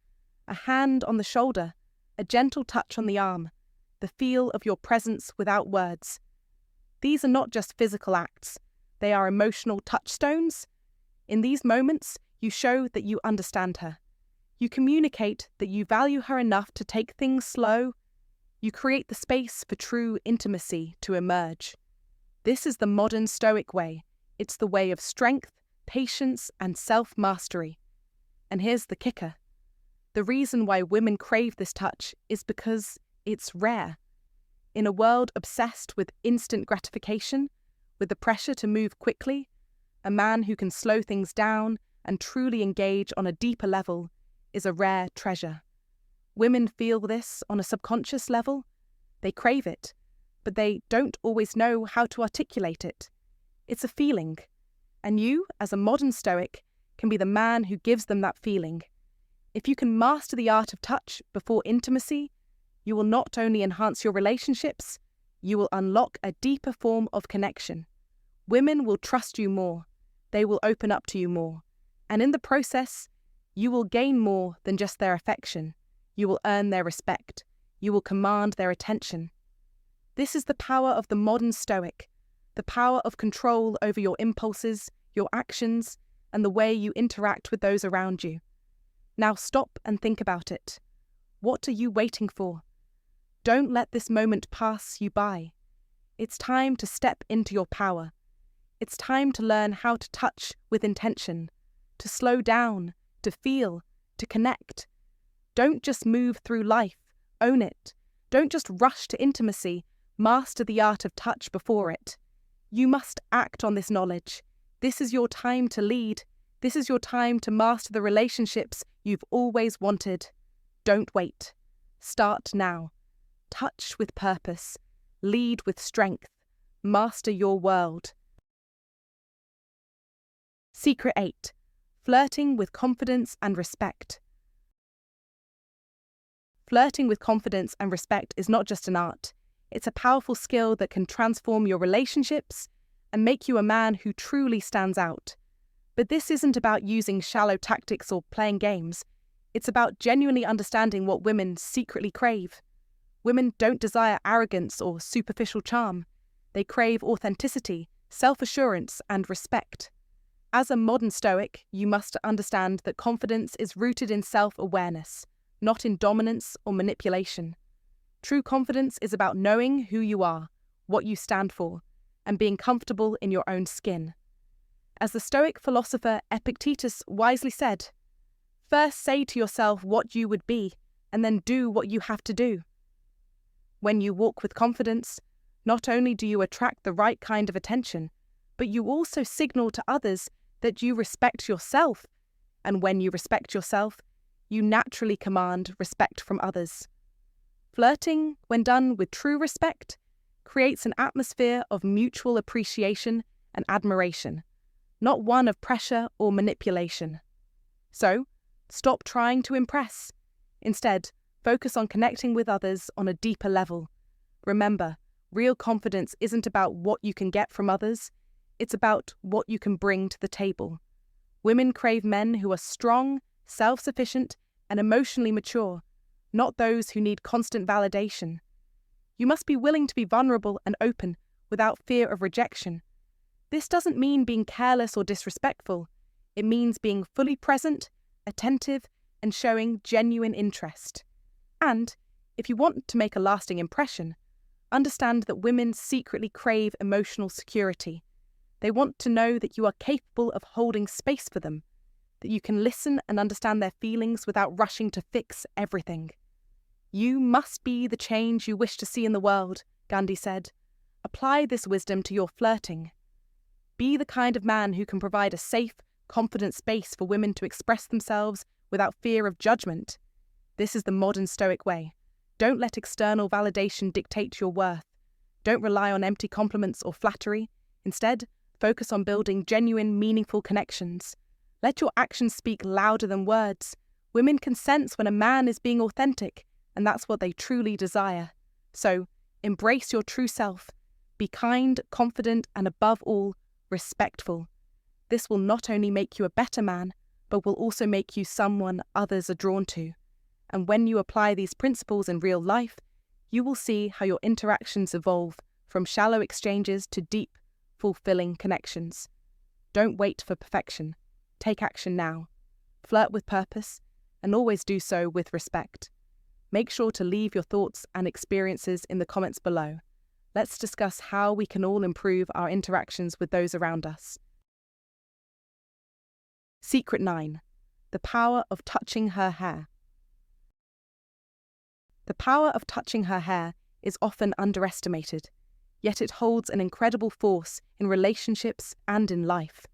A hand on the shoulder, a gentle touch on the arm, the feel of your presence without words. These are not just physical acts, they are emotional touchstones. In these moments, you show that you understand her. You communicate that you value her enough to take things slow. You create the space for true intimacy to emerge. This is the modern Stoic way. It's the way of strength, patience, and self-mastery. And here's the kicker. The reason why women crave this touch is because it's rare. In a world obsessed with instant gratification, with the pressure to move quickly, a man who can slow things down and truly engage on a deeper level is a rare treasure. Women feel this on a subconscious level. They crave it, but they don't always know how to articulate it. It's a feeling, and you, as a modern Stoic, can be the man who gives them that feeling. If you can master the art of touch before intimacy, you will not only enhance your relationships, you will unlock a deeper form of connection. Women will trust you more. They will open up to you more. And in the process, you will gain more than just their affection. You will earn their respect. You will command their attention. This is the power of the modern Stoic, the power of control over your impulses, your actions, and the way you interact with those around you. Now stop and think about it. What are you waiting for? Don't let this moment pass you by. It's time to step into your power. It's time to learn how to touch with intention, to slow down, to feel, to connect. Don't just move through life, own it. Don't just rush to intimacy, master the art of touch before it. You must act on this knowledge. This is your time to lead. This is your time to master the relationships you've always wanted. Don't wait. Start now. Touch with purpose. Lead with strength. Master your world. Secret 8. Flirting with confidence and respect. Flirting with confidence and respect is not just an art. It's a powerful skill that can transform your relationships and make you a man who truly stands out. But this isn't about using shallow tactics or playing games. It's about genuinely understanding what women secretly crave. Women don't desire arrogance or superficial charm. They crave authenticity, self-assurance, and respect. As a modern Stoic, you must understand that confidence is rooted in self-awareness, not in dominance or manipulation. True confidence is about knowing who you are, what you stand for, and being comfortable in your own skin. As the Stoic philosopher Epictetus wisely said, "First say to yourself what you would be, and then do what you have to do." When you walk with confidence, not only do you attract the right kind of attention, but you also signal to others that you respect yourself. And when you respect yourself, you naturally command respect from others. Flirting, when done with true respect, creates an atmosphere of mutual appreciation and admiration, not one of pressure or manipulation. So, stop trying to impress. Instead, focus on connecting with others on a deeper level. Remember, real confidence isn't about what you can get from others, it's about what you can bring to the table. Women crave men who are strong, self-sufficient, and emotionally mature, not those who need constant validation. You must be willing to be vulnerable and open without fear of rejection. This doesn't mean being careless or disrespectful. It means being fully present, attentive, and showing genuine interest. And, if you want to make a lasting impression, understand that women secretly crave emotional security. They want to know that you are capable of holding space for them, that you can listen and understand their feelings without rushing to fix everything. You must be the change you wish to see in the world, Gandhi said. Apply this wisdom to your flirting. Be the kind of man who can provide a safe, confident space for women to express themselves without fear of judgment. This is the modern Stoic way. Don't let external validation dictate your worth. Don't rely on empty compliments or flattery. Instead, focus on building genuine, meaningful connections. Let your actions speak louder than words. Women can sense when a man is being authentic, and that's what they truly desire. So, embrace your true self. Be kind, confident, and above all, respectful. This will not only make you a better man, but will also make you someone others are drawn to. And when you apply these principles in real life, you will see how your interactions evolve from shallow exchanges to deep, fulfilling connections. Don't wait for perfection. Take action now. Flirt with purpose, and always do so with respect. Make sure to leave your thoughts and experiences in the comments below. Let's discuss how we can all improve our interactions with those around us. Secret 9. The power of touching her hair. The power of touching her hair is often underestimated, yet it holds an incredible force in relationships and in life.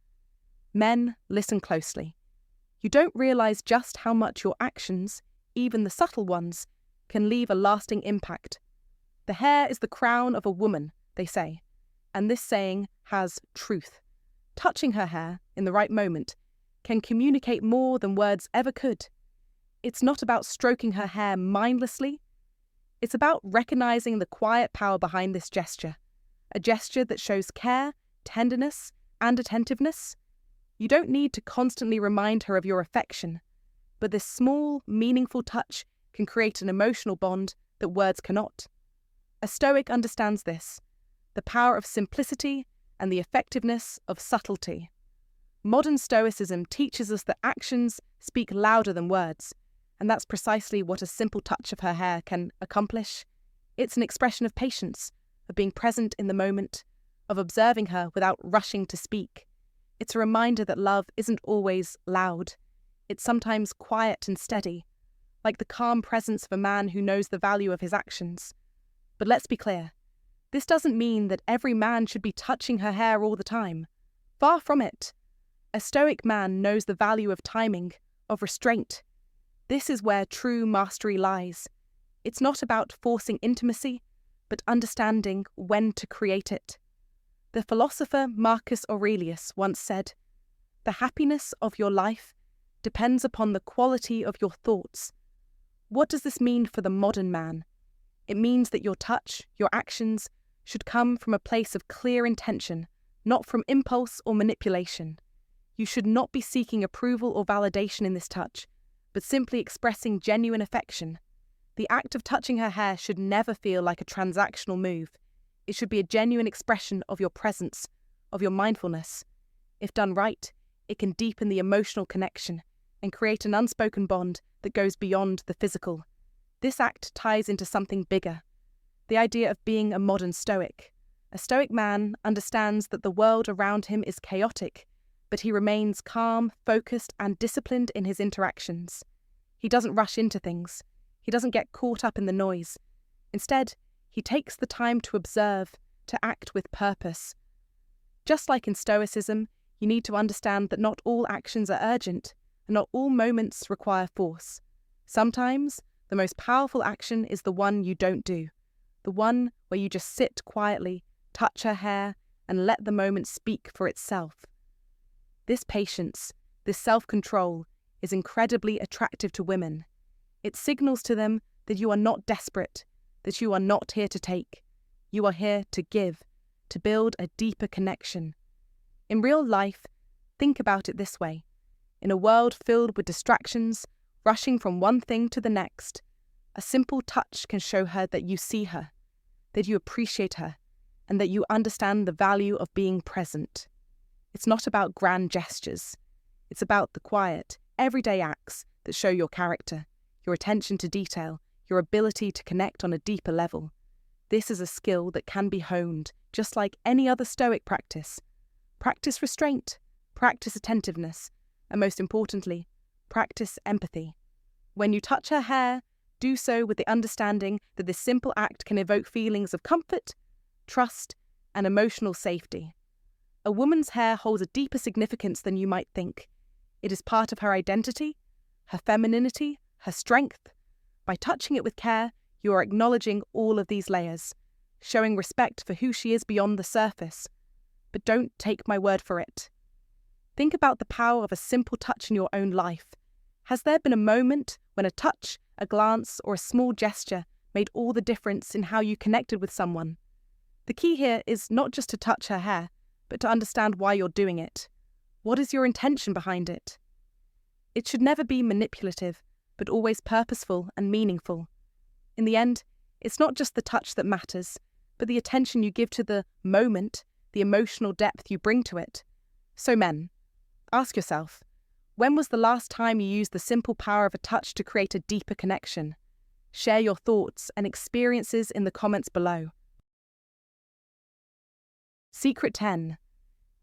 Men, listen closely. You don't realize just how much your actions, even the subtle ones, can leave a lasting impact. The hair is the crown of a woman, they say, and this saying has truth. Touching her hair, in the right moment, can communicate more than words ever could. It's not about stroking her hair mindlessly. It's about recognizing the quiet power behind this gesture, a gesture that shows care, tenderness, and attentiveness. You don't need to constantly remind her of your affection, but this small, meaningful touch can create an emotional bond that words cannot. A Stoic understands this, the power of simplicity and the effectiveness of subtlety. Modern Stoicism teaches us that actions speak louder than words, and that's precisely what a simple touch of her hair can accomplish. It's an expression of patience, of being present in the moment, of observing her without rushing to speak. It's a reminder that love isn't always loud. It's sometimes quiet and steady, like the calm presence of a man who knows the value of his actions. But let's be clear, this doesn't mean that every man should be touching her hair all the time. Far from it. A Stoic man knows the value of timing, of restraint. This is where true mastery lies. It's not about forcing intimacy, but understanding when to create it. The philosopher Marcus Aurelius once said, "The happiness of your life depends upon the quality of your thoughts." What does this mean for the modern man? It means that your touch, your actions, should come from a place of clear intention, not from impulse or manipulation. You should not be seeking approval or validation in this touch, but simply expressing genuine affection. The act of touching her hair should never feel like a transactional move. It should be a genuine expression of your presence, of your mindfulness. If done right, it can deepen the emotional connection and create an unspoken bond that goes beyond the physical. This act ties into something bigger, the idea of being a modern Stoic. A Stoic man understands that the world around him is chaotic, but he remains calm, focused, and disciplined in his interactions. He doesn't rush into things. He doesn't get caught up in the noise. Instead, he takes the time to observe, to act with purpose. Just like in Stoicism, you need to understand that not all actions are urgent, and not all moments require force. Sometimes, the most powerful action is the one you don't do, the one where you just sit quietly, touch her hair, and let the moment speak for itself. This patience, this self-control, is incredibly attractive to women. It signals to them that you are not desperate, that you are not here to take. You are here to give, to build a deeper connection. In real life, think about it this way. In a world filled with distractions, rushing from one thing to the next, a simple touch can show her that you see her, that you appreciate her, and that you understand the value of being present. It's not about grand gestures. It's about the quiet, everyday acts that show your character, your attention to detail, your ability to connect on a deeper level. This is a skill that can be honed, just like any other Stoic practice. Practice restraint, practice attentiveness, and most importantly, practice empathy. When you touch her hair, do so with the understanding that this simple act can evoke feelings of comfort, trust, and emotional safety. A woman's hair holds a deeper significance than you might think. It is part of her identity, her femininity, her strength. By touching it with care, you are acknowledging all of these layers, showing respect for who she is beyond the surface. But don't take my word for it. Think about the power of a simple touch in your own life. Has there been a moment when a touch, a glance, or a small gesture made all the difference in how you connected with someone? The key here is not just to touch her hair, but to understand why you're doing it. What is your intention behind it? It should never be manipulative, but always purposeful and meaningful. In the end, it's not just the touch that matters, but the attention you give to the moment, the emotional depth you bring to it. So men, ask yourself, when was the last time you used the simple power of a touch to create a deeper connection? Share your thoughts and experiences in the comments below. Secret 10.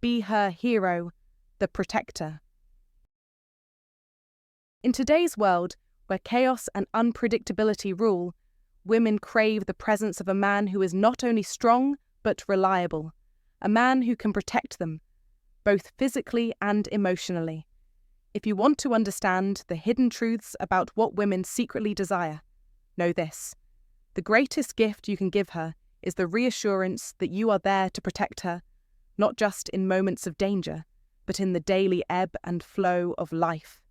Be her hero, the protector. In today's world, where chaos and unpredictability rule, women crave the presence of a man who is not only strong, but reliable. A man who can protect them, both physically and emotionally. If you want to understand the hidden truths about what women secretly desire, know this. The greatest gift you can give her is the reassurance that you are there to protect her, not just in moments of danger, but in the daily ebb and flow of life.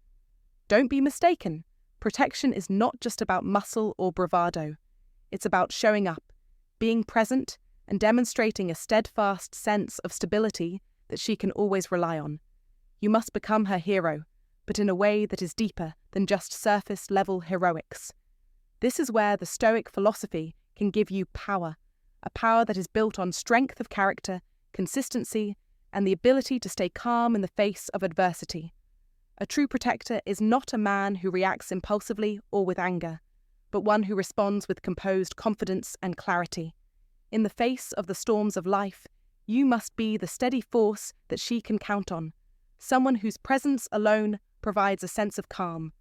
Don't be mistaken. Protection is not just about muscle or bravado. It's about showing up, being present, and demonstrating a steadfast sense of stability that she can always rely on. You must become her hero, but in a way that is deeper than just surface-level heroics. This is where the Stoic philosophy can give you power, a power that is built on strength of character, consistency, and the ability to stay calm in the face of adversity. A true protector is not a man who reacts impulsively or with anger, but one who responds with composed confidence and clarity. In the face of the storms of life, you must be the steady force that she can count on, someone whose presence alone provides a sense of calm.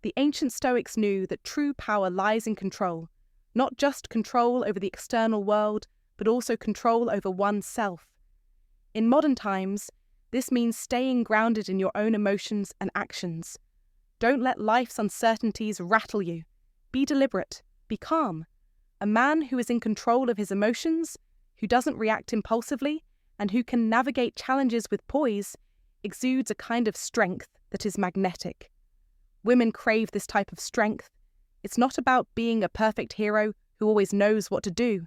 The ancient Stoics knew that true power lies in control, not just control over the external world, but also control over oneself. In modern times, this means staying grounded in your own emotions and actions. Don't let life's uncertainties rattle you. Be deliberate. Be calm. A man who is in control of his emotions, who doesn't react impulsively, and who can navigate challenges with poise, exudes a kind of strength that is magnetic. Women crave this type of strength. It's not about being a perfect hero who always knows what to do,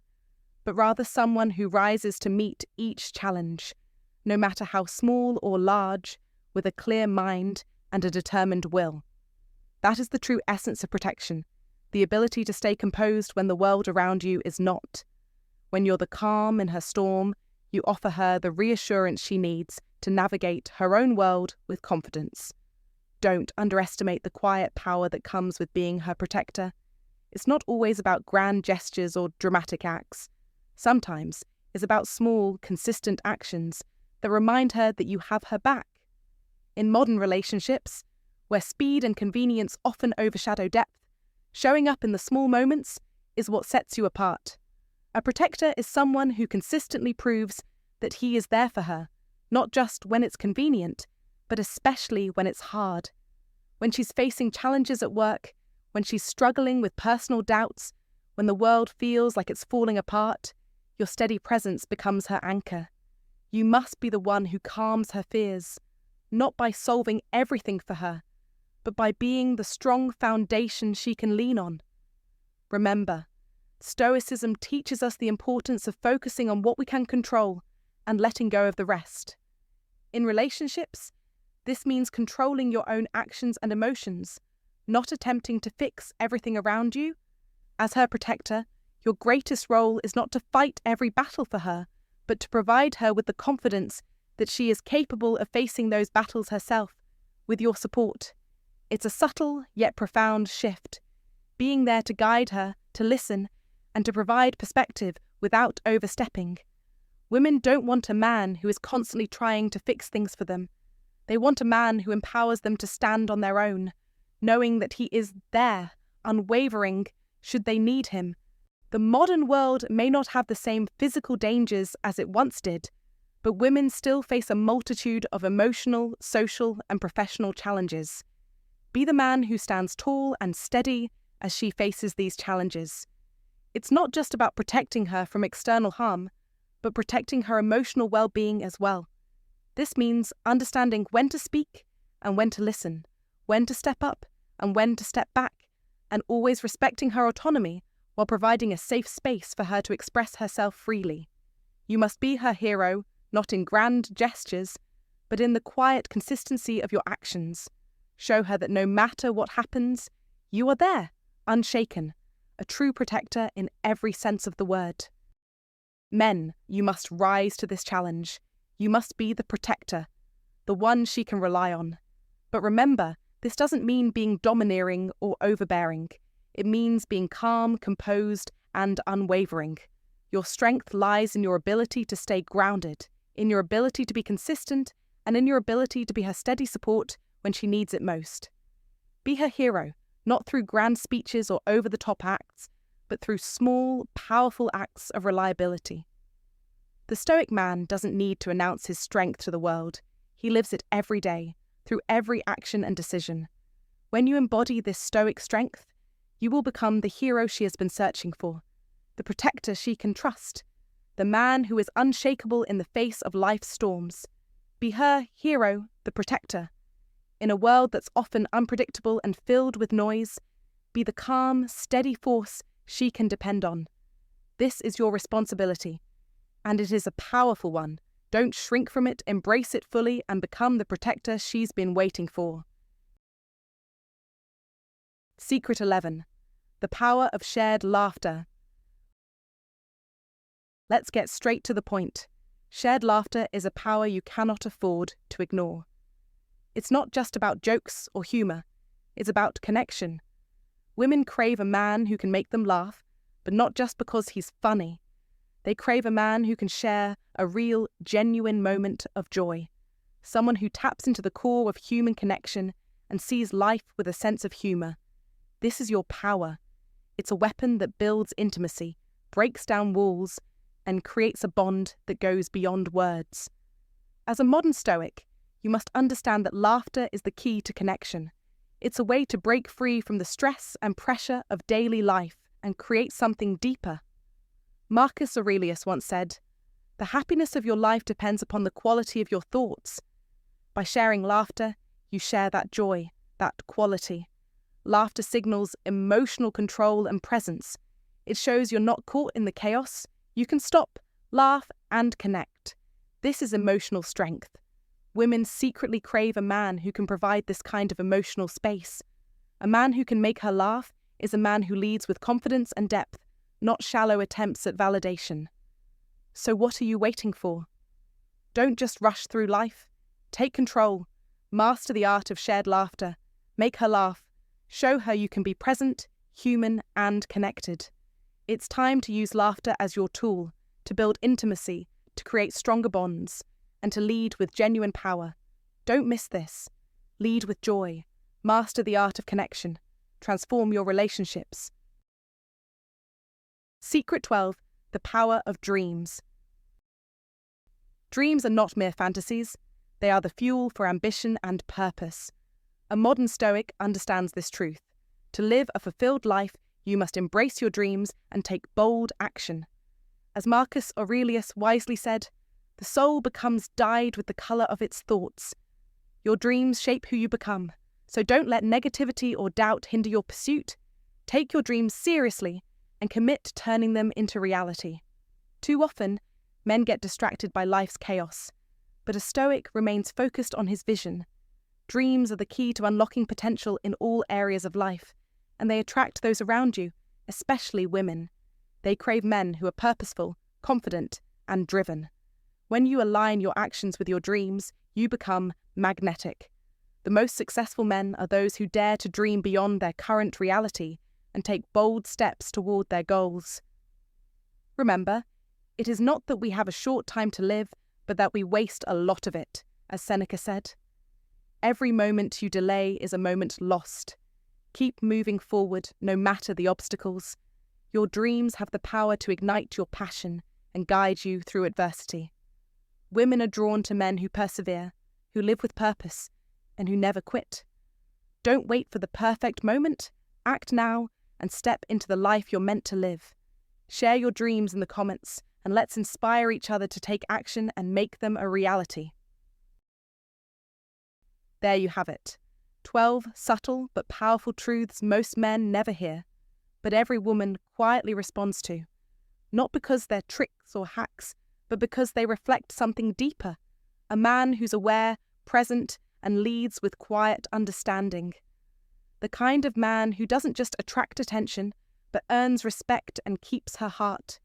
but rather someone who rises to meet each challenge, no matter how small or large, with a clear mind and a determined will. That is the true essence of protection, the ability to stay composed when the world around you is not. When you're the calm in her storm, you offer her the reassurance she needs to navigate her own world with confidence. Don't underestimate the quiet power that comes with being her protector. It's not always about grand gestures or dramatic acts. Sometimes it's about small, consistent actions that remind her that you have her back. In modern relationships, where speed and convenience often overshadow depth, showing up in the small moments is what sets you apart. A protector is someone who consistently proves that he is there for her, not just when it's convenient, but especially when it's hard. When she's facing challenges at work, when she's struggling with personal doubts, when the world feels like it's falling apart, your steady presence becomes her anchor. You must be the one who calms her fears, not by solving everything for her, but by being the strong foundation she can lean on. Remember, Stoicism teaches us the importance of focusing on what we can control and letting go of the rest. In relationships, this means controlling your own actions and emotions, not attempting to fix everything around you. As her protector, your greatest role is not to fight every battle for her, but to provide her with the confidence that she is capable of facing those battles herself, with your support. It's a subtle yet profound shift, being there to guide her, to listen, and to provide perspective without overstepping. Women don't want a man who is constantly trying to fix things for them. They want a man who empowers them to stand on their own, knowing that he is there, unwavering, should they need him. The modern world may not have the same physical dangers as it once did, but women still face a multitude of emotional, social, and professional challenges. Be the man who stands tall and steady as she faces these challenges. It's not just about protecting her from external harm, but protecting her emotional well-being as well. This means understanding when to speak and when to listen, when to step up and when to step back, and always respecting her autonomy while providing a safe space for her to express herself freely. You must be her hero, not in grand gestures, but in the quiet consistency of your actions. Show her that no matter what happens, you are there, unshaken, a true protector in every sense of the word. Men, you must rise to this challenge. You must be the protector, the one she can rely on. But remember, this doesn't mean being domineering or overbearing. It means being calm, composed, and unwavering. Your strength lies in your ability to stay grounded, in your ability to be consistent, and in your ability to be her steady support when she needs it most. Be her hero, not through grand speeches or over-the-top acts, but through small, powerful acts of reliability. The Stoic man doesn't need to announce his strength to the world. He lives it every day, through every action and decision. When you embody this Stoic strength, you will become the hero she has been searching for, the protector she can trust, the man who is unshakable in the face of life's storms. Be her hero, the protector. In a world that's often unpredictable and filled with noise, be the calm, steady force she can depend on. This is your responsibility, and it is a powerful one. Don't shrink from it, embrace it fully, and become the protector she's been waiting for. Secret 11. The power of shared laughter. Let's get straight to the point. Shared laughter is a power you cannot afford to ignore. It's not just about jokes or humour. It's about connection. Women crave a man who can make them laugh, but not just because he's funny. They crave a man who can share a real, genuine moment of joy. Someone who taps into the core of human connection and sees life with a sense of humour. This is your power. It's a weapon that builds intimacy, breaks down walls, and creates a bond that goes beyond words. As a modern Stoic, you must understand that laughter is the key to connection. It's a way to break free from the stress and pressure of daily life and create something deeper. Marcus Aurelius once said, "The happiness of your life depends upon the quality of your thoughts." By sharing laughter, you share that joy, that quality. Laughter signals emotional control and presence. It shows you're not caught in the chaos. You can stop, laugh, and connect. This is emotional strength. Women secretly crave a man who can provide this kind of emotional space. A man who can make her laugh is a man who leads with confidence and depth, not shallow attempts at validation. So what are you waiting for? Don't just rush through life. Take control. Master the art of shared laughter. Make her laugh. Show her you can be present, human, and connected. It's time to use laughter as your tool, to build intimacy, to create stronger bonds, and to lead with genuine power. Don't miss this. Lead with joy. Master the art of connection. Transform your relationships. Secret 12. The power of dreams. Dreams are not mere fantasies. They are the fuel for ambition and purpose. A modern Stoic understands this truth. To live a fulfilled life, you must embrace your dreams and take bold action. As Marcus Aurelius wisely said, "The soul becomes dyed with the colour of its thoughts." Your dreams shape who you become, so don't let negativity or doubt hinder your pursuit. Take your dreams seriously and commit to turning them into reality. Too often, men get distracted by life's chaos, but a Stoic remains focused on his vision. Dreams are the key to unlocking potential in all areas of life, and they attract those around you, especially women. They crave men who are purposeful, confident, and driven. When you align your actions with your dreams, you become magnetic. The most successful men are those who dare to dream beyond their current reality and take bold steps toward their goals. Remember, it is not that we have a short time to live, but that we waste a lot of it, as Seneca said. Every moment you delay is a moment lost. Keep moving forward, no matter the obstacles. Your dreams have the power to ignite your passion and guide you through adversity. Women are drawn to men who persevere, who live with purpose, and who never quit. Don't wait for the perfect moment. Act now and step into the life you're meant to live. Share your dreams in the comments, and let's inspire each other to take action and make them a reality. There you have it. 12 subtle but powerful truths most men never hear, but every woman quietly responds to. Not because they're tricks or hacks, but because they reflect something deeper, a man who's aware, present, and leads with quiet understanding. The kind of man who doesn't just attract attention, but earns respect and keeps her heart.